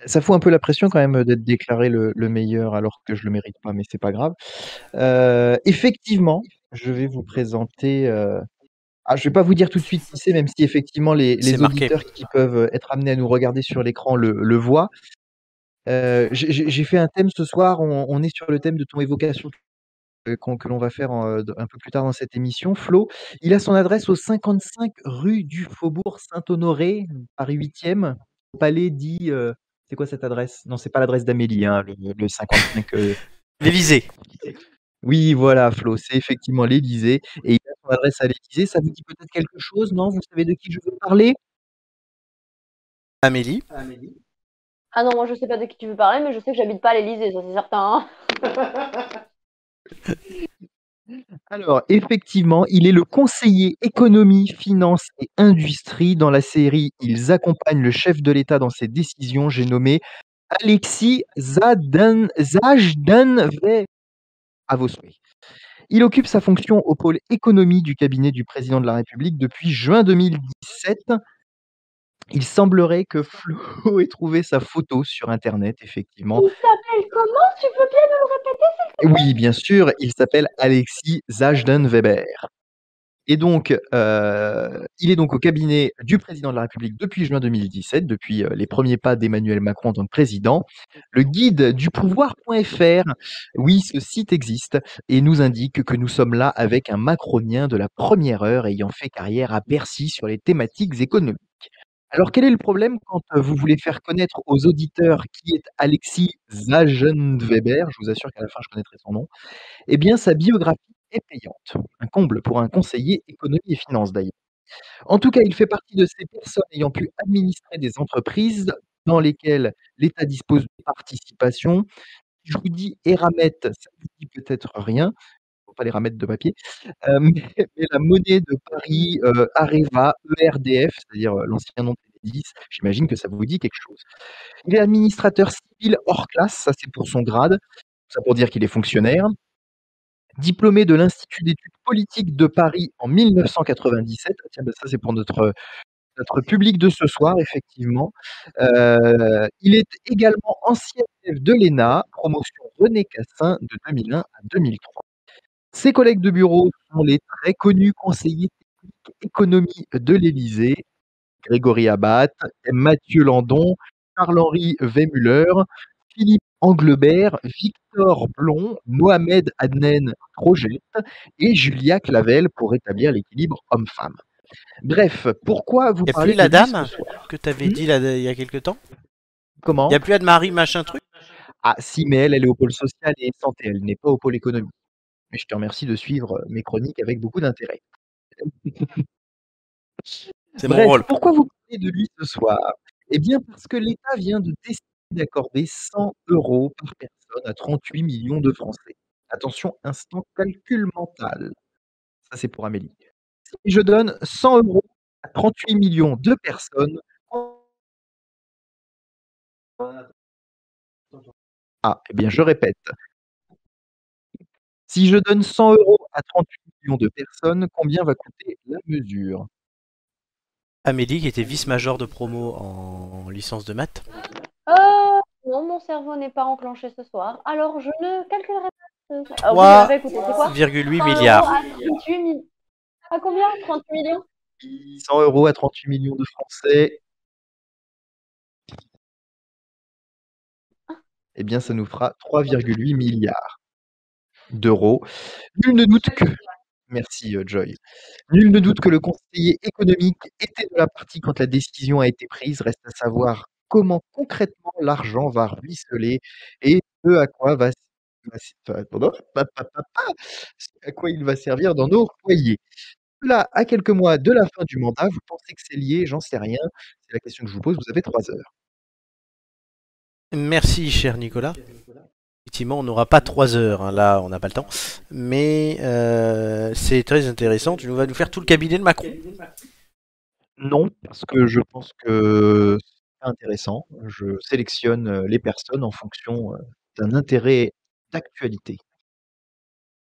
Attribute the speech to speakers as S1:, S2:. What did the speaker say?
S1: Ça fout un peu la pression quand même, d'être déclaré le meilleur alors que je le mérite pas, mais c'est pas grave. Effectivement, je vais vous présenter, je vais pas vous dire tout de suite qui c'est, même si effectivement
S2: C'est
S1: les
S2: marqué.
S1: auditeurs qui peuvent être amenés à nous regarder sur l'écran le voient. J'ai fait un thème ce soir, on est sur le thème de ton évocation que l'on va faire un peu plus tard dans cette émission. Flo, il a son adresse au 55 rue du Faubourg Saint-Honoré, Paris 8e, au palais dit, c'est quoi cette adresse? Non, c'est pas l'adresse d'Amélie, hein, le 55,
S2: L'Élysée.
S1: oui, voilà Flo, c'est effectivement l'Élysée et il a son adresse à l'Élysée. Ça vous dit peut-être quelque chose, non? Vous savez de qui je veux parler?
S2: Amélie.
S3: Ah non, moi je sais pas de qui tu veux parler, mais je sais que j'habite pas à l'Élysée, ça c'est certain.
S1: Alors, effectivement, il est le conseiller économie, finance et industrie dans la série Ils accompagnent le chef de l'État dans ses décisions. J'ai nommé Alexis Zajdanvet, à vos souhaits. Il occupe sa fonction au pôle économie du cabinet du président de la République depuis juin 2017. Il semblerait que Flo ait trouvé sa photo sur Internet, effectivement.
S3: Il s'appelle comment? Tu peux bien me le répéter?
S1: Oui, bien sûr, il s'appelle Alexis Zajdenweber. Et donc, il est donc au cabinet du président de la République depuis juin 2017, depuis les premiers pas d'Emmanuel Macron en tant que président. Le guide du pouvoir.fr, oui, ce site existe et nous indique que nous sommes là avec un macronien de la première heure ayant fait carrière à Bercy sur les thématiques économiques. Alors, quel est le problème quand vous voulez faire connaître aux auditeurs qui est Alexis Zagenweber? Je vous assure qu'à la fin, je connaîtrai son nom. Eh bien, sa biographie est payante. Un comble pour un conseiller économie et finances d'ailleurs. En tout cas, il fait partie de ces personnes ayant pu administrer des entreprises dans lesquelles l'État dispose de participation. Si je vous dis Eramet, ça vous dit peut-être rien, pas les ramettes de papier, mais la monnaie de Paris, Areva, ERDF, c'est-à-dire l'ancien nom de Enedis, j'imagine que ça vous dit quelque chose. Il est administrateur civil hors classe, ça c'est pour son grade, ça pour dire qu'il est fonctionnaire. Diplômé de l'Institut d'études politiques de Paris en 1997. Ah tiens, bah, ça c'est pour notre public de ce soir, effectivement. Il est également ancien élève de l'ENA, promotion René Cassin de 2001 à 2003. Ses collègues de bureau sont les très connus conseillers techniques économie de l'Élysée, Grégory Abat, Mathieu Landon, Charles-Henri Wemuller, Philippe Anglebert, Victor Blond, Mohamed Adnen Rogette et Julia Clavel pour établir l'équilibre homme-femme. Bref, pourquoi vous
S2: Il n'y a
S1: parlez
S2: plus
S1: de
S2: la
S1: lui ce
S2: dame
S1: soir?
S2: que tu avais dit là, il y a quelque temps? Il
S1: Comment?
S2: n'y a plus Anne-Marie machin truc?
S1: Ah si, mais elle est au pôle social et santé, elle n'est pas au pôle économie. Mais je te remercie de suivre mes chroniques avec beaucoup d'intérêt.
S2: C'est mon
S1: Bref,
S2: rôle.
S1: pourquoi vous parlez de lui ce soir? Eh bien, parce que l'État vient de décider d'accorder 100 € par personne à 38 millions de Français. Attention, instant calcul mental. Ça, c'est pour Amélie. Si je donne 100 € à 38 millions de personnes, eh bien, je répète. Si je donne 100 € à 38 millions de personnes, combien va coûter la mesure?
S2: Amélie qui était vice-major de promo en licence de maths.
S3: Non, mon cerveau n'est pas enclenché ce soir, alors je ne calculerai pas. Ah oui, bah écoutez, c'est quoi?
S2: 3,8
S3: 100 €
S2: milliards.
S3: à 38 millions. À combien? 38 millions?
S1: 100 € à 38 millions de Français. Eh bien, ça nous fera 3,8 milliards d'euros. Nul ne doute que Merci, Joy. Nul ne doute que le conseiller économique était de la partie quand la décision a été prise. Reste à savoir comment concrètement l'argent va ruisseler et ce à quoi il va servir dans nos foyers. Là, à quelques mois de la fin du mandat, vous pensez que c'est lié? J'en sais rien. C'est la question que je vous pose. Vous avez 3 heures.
S2: Merci, cher Nicolas. Effectivement, on n'aura pas 3 heures, hein, là, on n'a pas le temps. Mais c'est très intéressant. Tu vas nous faire tout le cabinet de Macron.
S1: Non, parce que je pense que c'est intéressant. Je sélectionne les personnes en fonction d'un intérêt d'actualité.